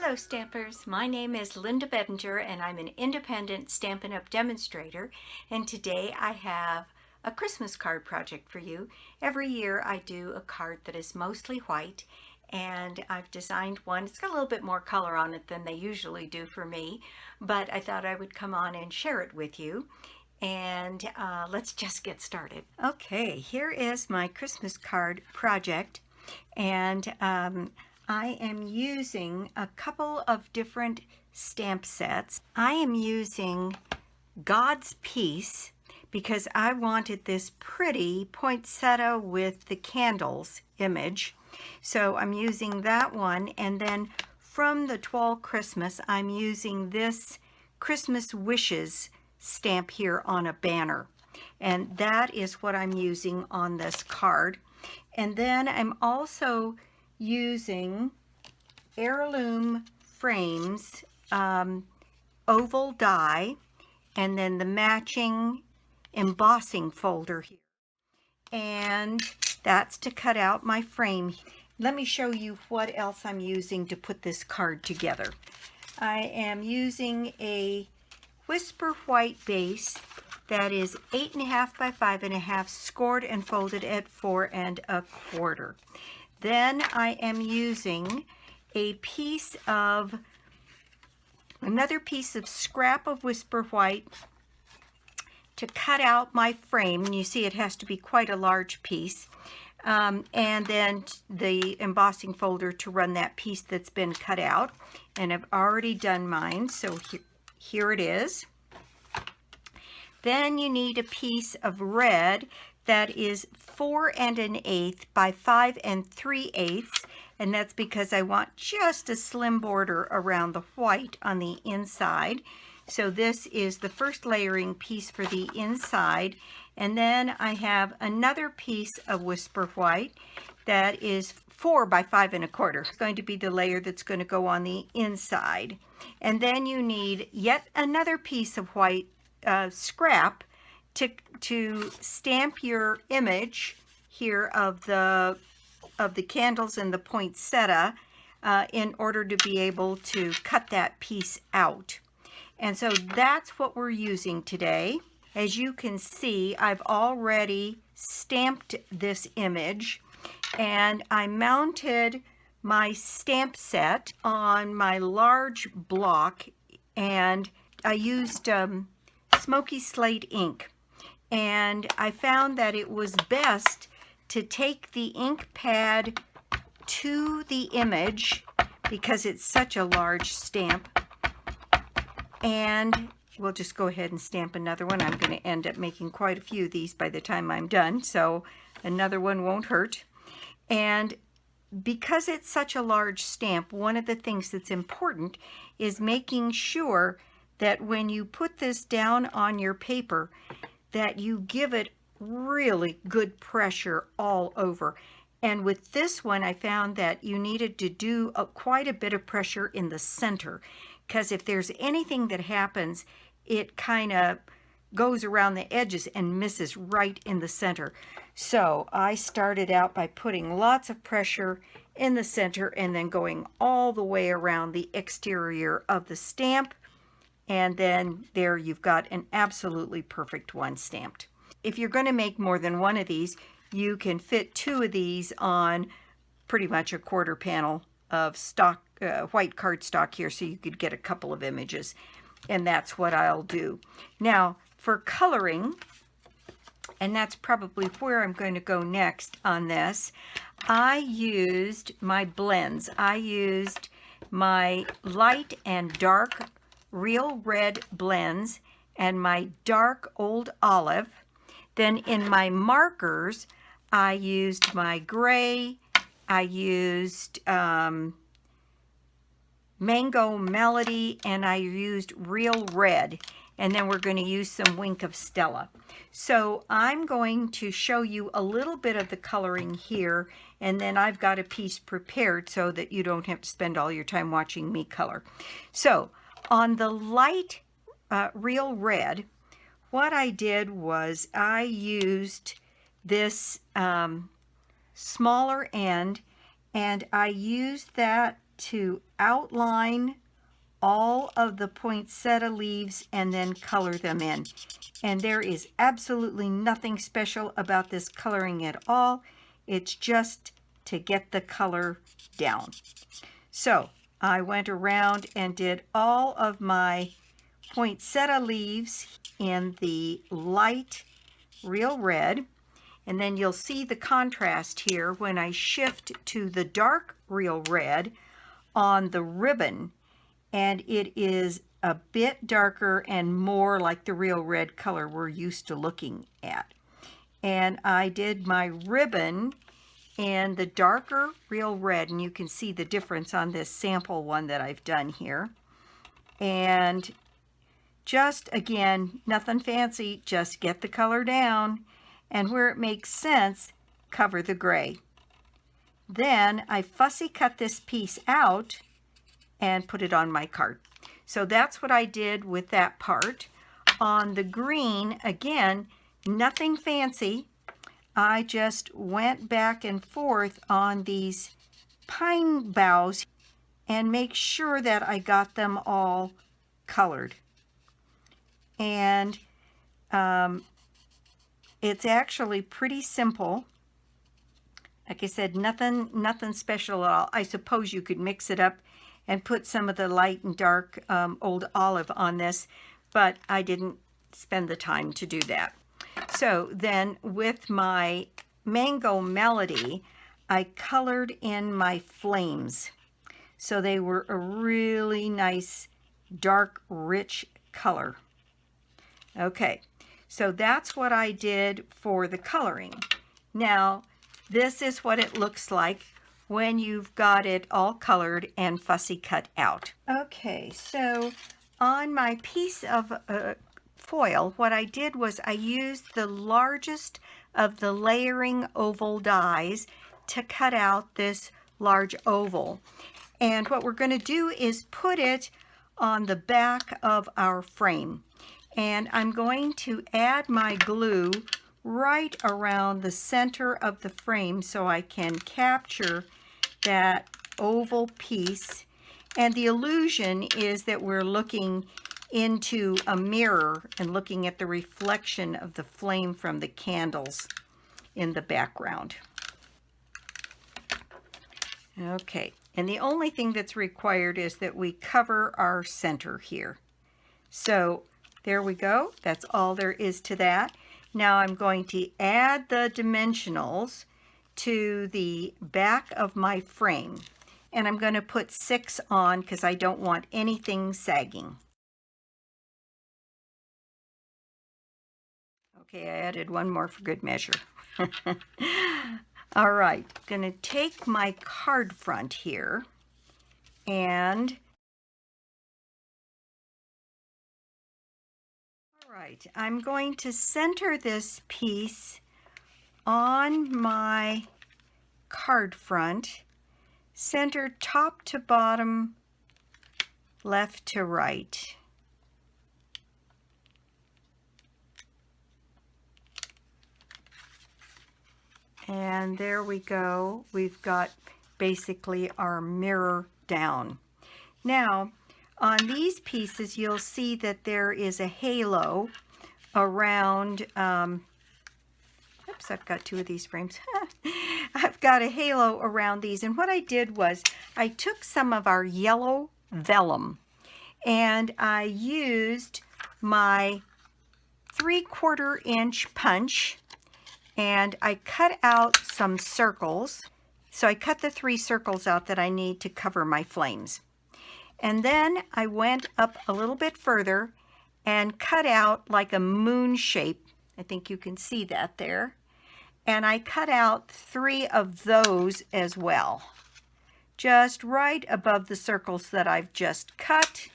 Hello Stampers, my name is Linda Bedinger and I'm an independent Stampin' Up! Demonstrator, and today I have a Christmas card project for you. Every year I do a card that is mostly white, and I've designed one. It's got a little bit more color on it than they usually do for me, but I thought I would come on and share it with you. And let's just get started. Okay, here is my Christmas card project, and I am using a couple of different stamp sets. I am using God's Peace because I wanted this pretty poinsettia with the candles image. So I'm using that one, and then from the Twelve Christmas, I'm using this Christmas Wishes stamp here on a banner. And that is what I'm using on this card. And then I'm also using heirloom frames, oval die, and then the matching embossing folder here. And that's to cut out my frame. Let me show you what else I'm using to put this card together. I am using a Whisper White base that is 8.5 by 5.5, scored and folded at 4 1/4. Then I am using another piece of scrap of Whisper White to cut out my frame. And you see it has to be quite a large piece. And then the embossing folder to run that piece that's been cut out. And I've already done mine, so here it is. Then you need a piece of red that is 4 1/8 by 5 3/8, and that's because I want just a slim border around the white on the inside. So this is the first layering piece for the inside, and then I have another piece of Whisper White that is 4 by 5 1/4. It's going to be the layer that's going to go on the inside. And then you need yet another piece of white scrap to stamp your image here of the candles and the poinsettia in order to be able to cut that piece out. And so that's what we're using today. As you can see, I've already stamped this image, and I mounted my stamp set on my large block, and I used Smoky Slate ink. And I found that it was best to take the ink pad to the image because it's such a large stamp. And we'll just go ahead and stamp another one. I'm going to end up making quite a few of these by the time I'm done, so another one won't hurt. And because it's such a large stamp, one of the things that's important is making sure that when you put this down on your paper, that you give it really good pressure all over. And with this one, I found that you needed to do quite a bit of pressure in the center, because if there's anything that happens, it kind of goes around the edges and misses right in the center. So I started out by putting lots of pressure in the center and then going all the way around the exterior of the stamp. And then there you've got an absolutely perfect one stamped. If you're going to make more than one of these, you can fit 2 of these on pretty much a quarter panel of stock white cardstock here, so you could get a couple of images. And that's what I'll do. Now, for coloring, and that's probably where I'm going to go next on this, I used my blends. I used my light and dark real red blends and my dark old olive. Then in my markers, I used my gray, I used Mango Melody, and I used real red. And then we're going to use some Wink of Stella. So I'm going to show you a little bit of the coloring here, and then I've got a piece prepared so that you don't have to spend all your time watching me color. So on the light real red, what I did was I used this smaller end, and I used that to outline all of the poinsettia leaves and then color them in. And there is absolutely nothing special about this coloring at all. It's just to get the color down. So I went around and did all of my poinsettia leaves in the light real red. And then you'll see the contrast here when I shift to the dark real red on the ribbon. And it is a bit darker and more like the real red color we're used to looking at. And I did my ribbon in the darker real red, and you can see the difference on this sample one that I've done here. And just, again, nothing fancy, just get the color down, and where it makes sense, cover the gray. Then I fussy cut this piece out and put it on my card. So that's what I did with that part. On the green, again, nothing fancy. I just went back and forth on these pine boughs and make sure that I got them all colored. And it's actually pretty simple. Like I said, nothing special at all. I suppose you could mix it up and put some of the light and dark old olive on this, but I didn't spend the time to do that. So then with my Mango Melody, I colored in my flames. So they were a really nice, dark, rich color. Okay, so that's what I did for the coloring. Now, this is what it looks like when you've got it all colored and fussy cut out. Okay, so on my piece of foil, what I did was I used the largest of the layering oval dies to cut out this large oval. And what we're going to do is put it on the back of our frame. And I'm going to add my glue right around the center of the frame so I can capture that oval piece. And the illusion is that we're looking into a mirror and looking at the reflection of the flame from the candles in the background. Okay, and the only thing that's required is that we cover our center here. So there we go. That's all there is to that. Now I'm going to add the dimensionals to the back of my frame. And I'm going to put 6 on because I don't want anything sagging. Okay, I added one more for good measure. All right, going to take my card front here and all right, I'm going to center this piece on my card front, center top to bottom, left to right. And there we go. We've got basically our mirror down. Now, on these pieces, you'll see that there is a halo around, oops, I've got 2 of these frames. I've got a halo around these. And what I did was I took some of our yellow vellum and I used my 3/4 inch punch and I cut out some circles. So I cut the 3 circles out that I need to cover my flames. And then I went up a little bit further and cut out like a moon shape. I think you can see that there. And I cut out 3 of those as well, just right above the circles that I've just cut.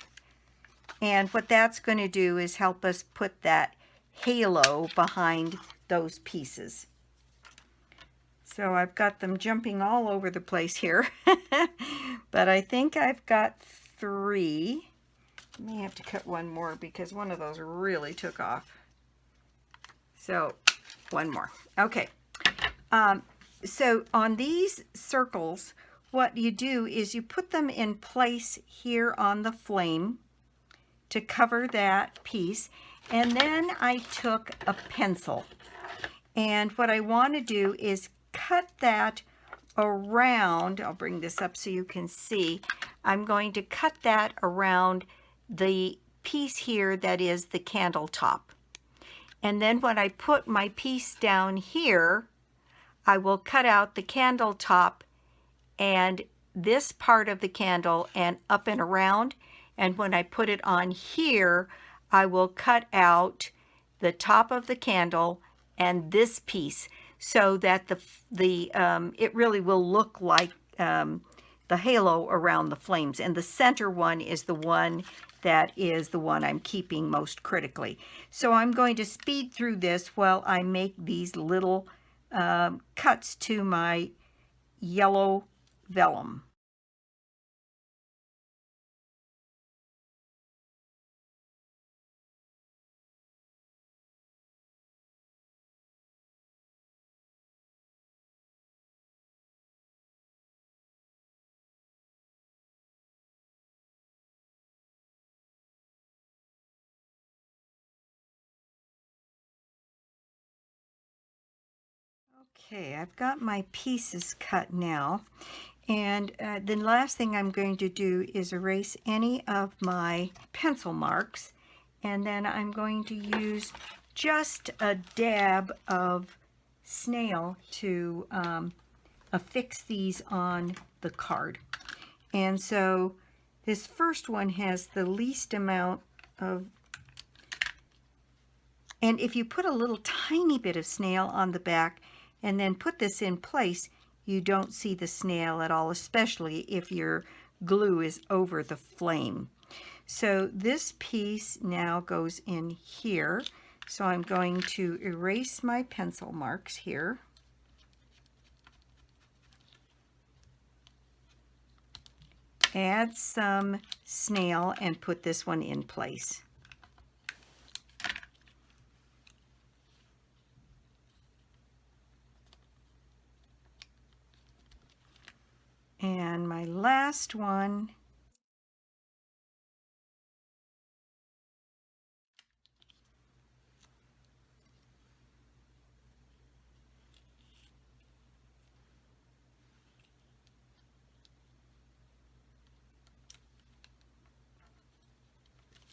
And what that's going to do is help us put that halo behind those pieces. So I've got them jumping all over the place here, but I think I've got 3. I may have to cut one more because one of those really took off. So one more. Okay. So on these circles, what you do is you put them in place here on the flame to cover that piece. And then I took a pencil, and what I want to do is cut that around. I'll bring this up so you can see. I'm going to cut that around the piece here that is the candle top. And then when I put my piece down here, I will cut out the candle top and this part of the candle and up and around. And when I put it on here, I will cut out the top of the candle and this piece so that it really will look like the halo around the flames. And the center one is the one that is the one I'm keeping most critically. So I'm going to speed through this while I make these little cuts to my yellow vellum. Okay, I've got my pieces cut now, and the last thing I'm going to do is erase any of my pencil marks, and then I'm going to use just a dab of snail to affix these on the card. And so this first one has the least amount of, and if you put a little tiny bit of snail on the back and then put this in place, you don't see the snail at all, especially if your glue is over the flame. So this piece now goes in here. So I'm going to erase my pencil marks here. Add some snail and put this one in place. And my last one,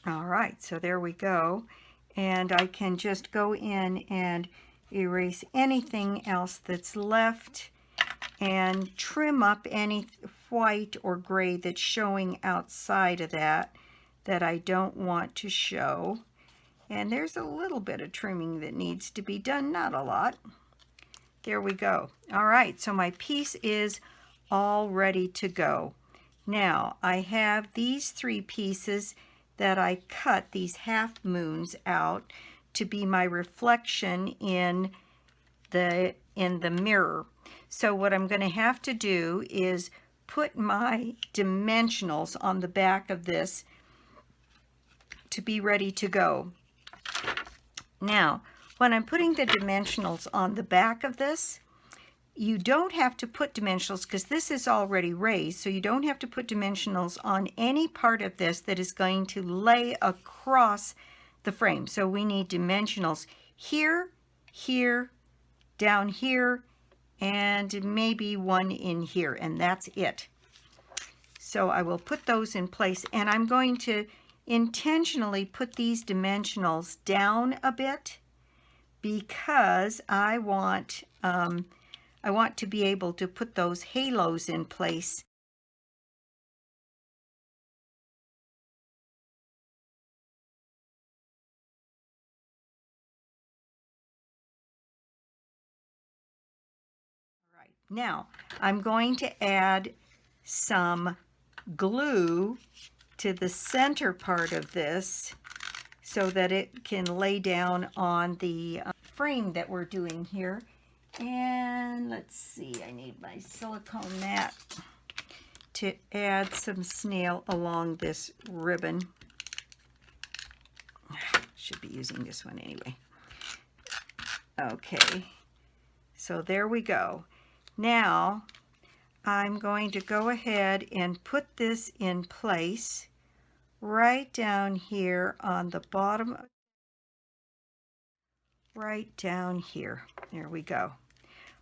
all right, so there we go. And I can just go in and erase anything else that's left and trim up any white or gray that's showing outside of that I don't want to show. And there's a little bit of trimming that needs to be done, not a lot. There we go. All right, so my piece is all ready to go. Now I have these three pieces that I cut, these half moons out to be my reflection in the mirror. So what I'm going to have to do is put my dimensionals on the back of this to be ready to go. Now, when I'm putting the dimensionals on the back of this, you don't have to put dimensionals because this is already raised, so you don't have to put dimensionals on any part of this that is going to lay across the frame. So we need dimensionals here, here, down here, and maybe one in here, and that's it. So I will put those in place, and I'm going to intentionally put these dimensionals down a bit because I want to be able to put those halos in place. All right, now I'm going to add some glue to the center part of this so that it can lay down on the frame that we're doing here. And let's see, I need my silicone mat to add some snail along this ribbon. Should be using this one anyway. Okay, so there we go. Now I'm going to go ahead and put this in place right down here on the bottom, right down here. There we go.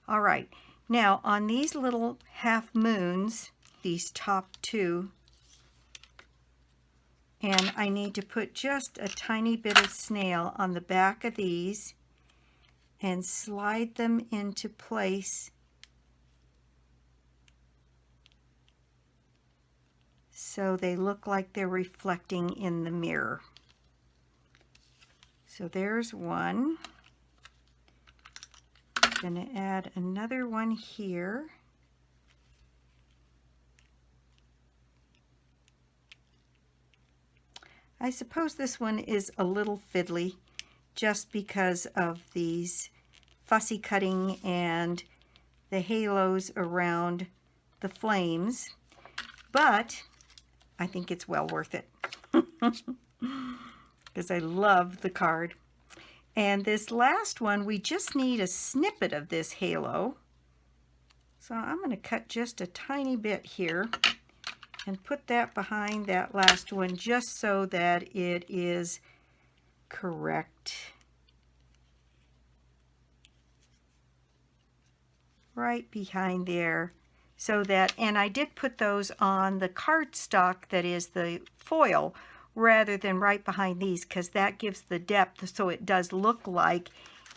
All right, now on these little half moons, these top two, and I need to put just a tiny bit of snail on the back of these and slide them into place so they look like they're reflecting in the mirror. So there's one. I'm going to add another one here. I suppose this one is a little fiddly just because of these fussy cutting and the halos around the flames, but I think it's well worth it because I love the card. And this last one, we just need a snippet of this halo. So I'm going to cut just a tiny bit here and put that behind that last one just so that it is correct. Right behind there. So that, and I did put those on the cardstock that is the foil rather than right behind these because that gives the depth so it does look like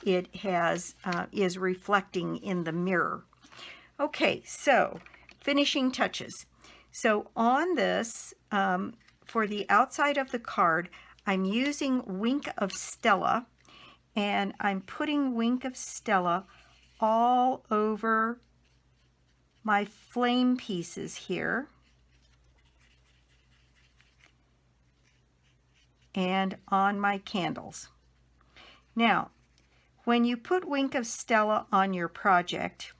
it has is reflecting in the mirror. Okay, so finishing touches. So on this, for the outside of the card, I'm using Wink of Stella, and I'm putting Wink of Stella all over my flame pieces here and on my candles. Now, when you put Wink of Stella on your project,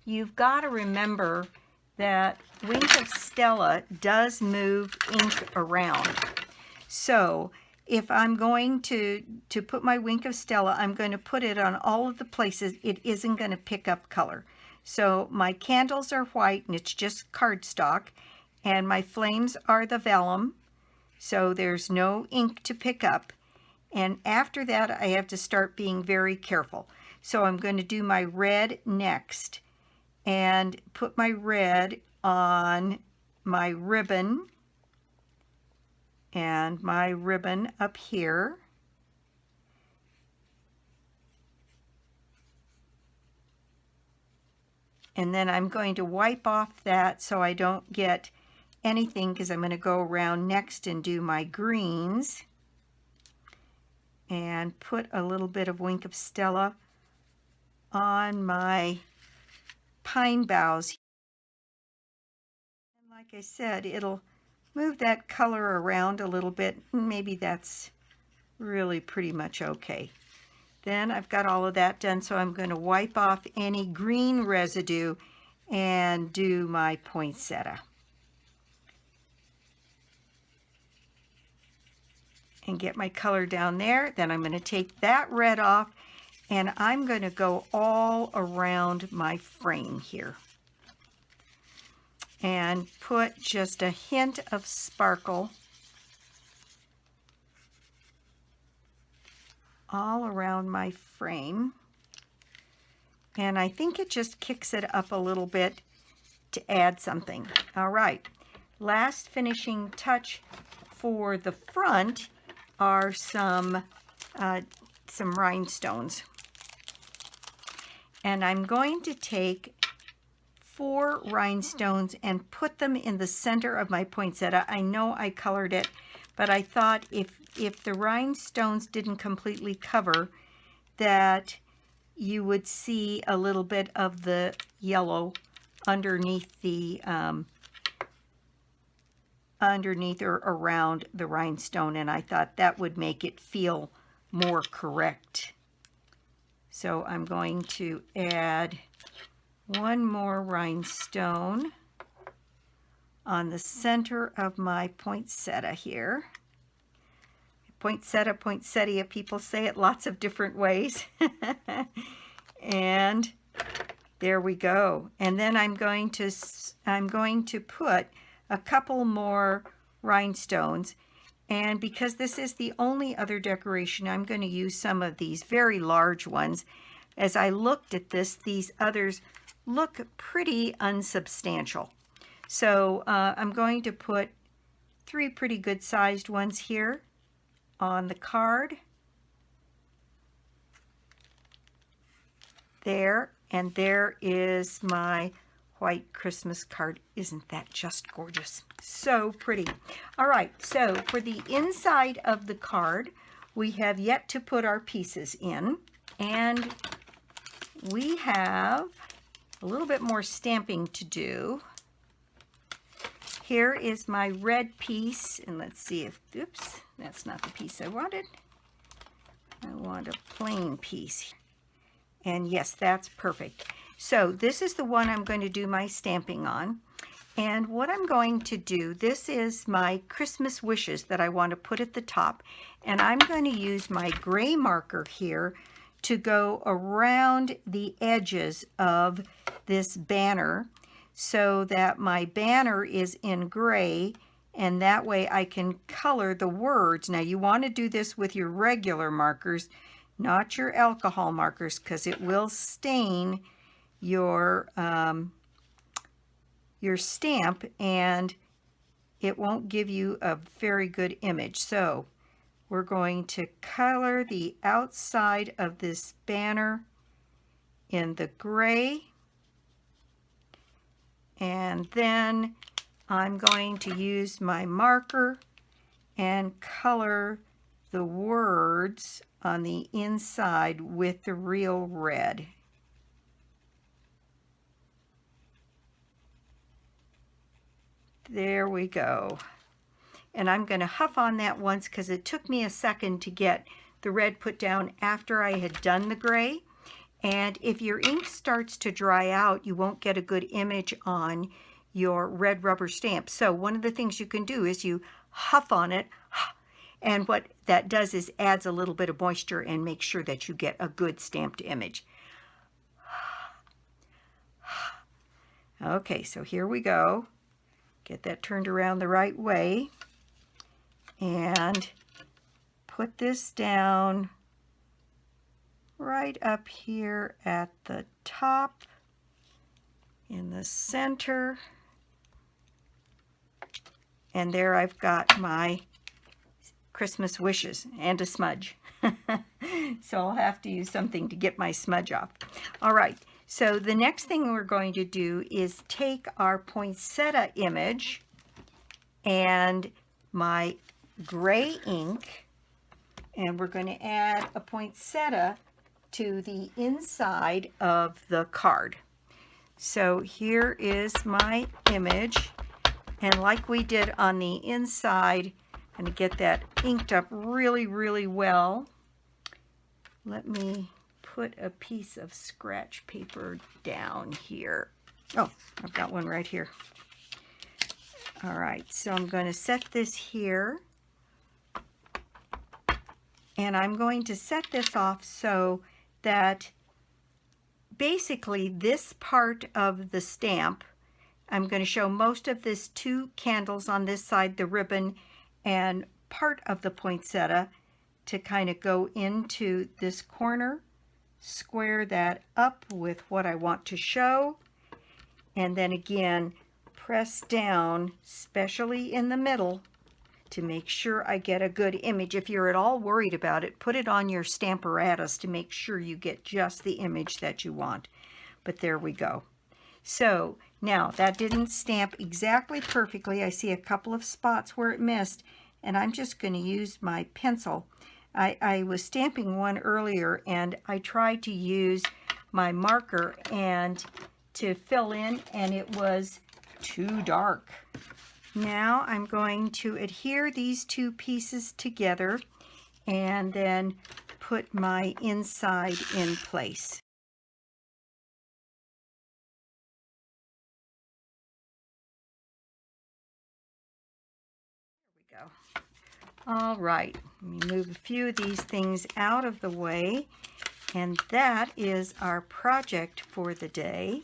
you've got to remember that Wink of Stella does move ink around. So if I'm going to put my Wink of Stella, I'm going to put it on all of the places it isn't going to pick up color. So my candles are white and it's just cardstock, and my flames are the vellum, so there's no ink to pick up. And after that, I have to start being very careful. So I'm going to do my red next and put my red on my ribbon and my ribbon up here. And then I'm going to wipe off that so I don't get anything because I'm going to go around next and do my greens and put a little bit of Wink of Stella on my pine boughs. And like I said, it'll move that color around a little bit. Maybe that's really pretty much okay. Then I've got all of that done, so I'm going to wipe off any green residue and do my poinsettia. And get my color down there. Then I'm going to take that red off and I'm going to go all around my frame here and put just a hint of sparkle all around my frame. And I think it just kicks it up a little bit to add something. All right, last finishing touch for the front are some rhinestones. And I'm going to take 4 rhinestones and put them in the center of my poinsettia. I know I colored it, but I thought if the rhinestones didn't completely cover, that you would see a little bit of the yellow underneath the underneath or around the rhinestone, and I thought that would make it feel more correct. So I'm going to add one more rhinestone on the center of my poinsettia here. Poinsettia, poinsettia, people say it lots of different ways. And There we go. And then I'm going to put a couple more rhinestones. And because this is the only other decoration, I'm going to use some of these very large ones. As I looked at this, these others look pretty unsubstantial. So I'm going to put 3 pretty good sized ones here on the card. There, and there is my white Christmas card. Isn't that just gorgeous? So pretty. All right, so for the inside of the card, we have yet to put our pieces in, and we have a little bit more stamping to do. Here is my red piece, and let's see if, oops, that's not the piece I wanted. I want a plain piece. And yes, that's perfect. So this is the one I'm going to do my stamping on. And what I'm going to do, this is my Christmas wishes that I want to put at the top. And I'm going to use my gray marker here to go around the edges of this banner so that my banner is in gray, and that way I can color the words. Now you want to do this with your regular markers, not your alcohol markers, because it will stain your stamp and it won't give you a very good image. So we're going to color the outside of this banner in the gray, and then I'm going to use my marker and color the words on the inside with the real red. There we go. And I'm going to huff on that once because it took me a second to get the red put down after I had done the gray. And if your ink starts to dry out, you won't get a good image on your red rubber stamp. So one of the things you can do is you huff on it, and what that does is adds a little bit of moisture and makes sure that you get a good stamped image. Okay, so here we go. Get that turned around the right way and put this down right up here at the top in the center. And there I've got my Christmas wishes and a smudge. So I'll have to use something to get my smudge off. All right, so the next thing we're going to do is take our poinsettia image and my gray ink, and we're going to add a poinsettia to the inside of the card. So here is my image, and like we did on the inside, I'm going to get that inked up really, really well. Let me put a piece of scratch paper down here. Oh, I've got one right here. All right, so I'm going to set this here, and I'm going to set this off so that basically this part of the stamp, I'm going to show most of this 2 candles on this side, the ribbon, and part of the poinsettia to kind of go into this corner, square that up with what I want to show, and then again press down, especially in the middle, to make sure I get a good image. If you're at all worried about it, put it on your Stamparatus to make sure you get just the image that you want. But there we go. So now that didn't stamp exactly perfectly. I see a couple of spots where it missed, and I'm just going to use my pencil. I was stamping one earlier, and I tried to use my marker and to fill in, and it was too dark. Now I'm going to adhere these 2 pieces together and then put my inside in place. There we go. All right, let me move a few of these things out of the way. And that is our project for the day.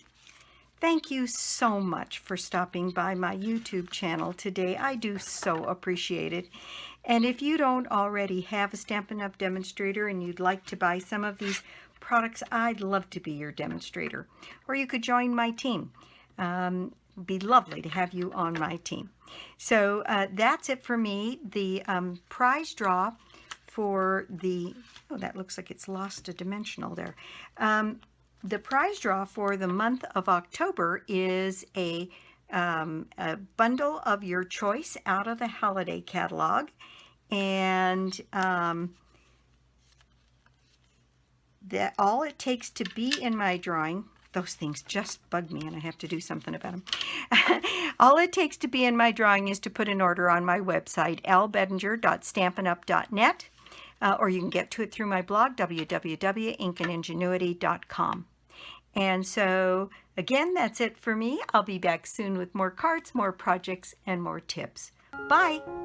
Thank you so much for stopping by my YouTube channel today. I do so appreciate it. And if you don't already have a Stampin' Up! Demonstrator and you'd like to buy some of these products, I'd love to be your demonstrator. Or you could join my team. Be lovely to have you on my team. So that's it for me. The prize draw for the, oh, that looks like it's lost a dimensional there. The prize draw for the month of October is a bundle of your choice out of the holiday catalog. And that all it takes to be in my drawing, those things just bug me and I have to do something about them. All it takes to be in my drawing is to put an order on my website, lbedinger.stampinup.net, or you can get to it through my blog, www.inkingenuity.com. And so, again, that's it for me. I'll be back soon with more cards, more projects, and more tips. Bye!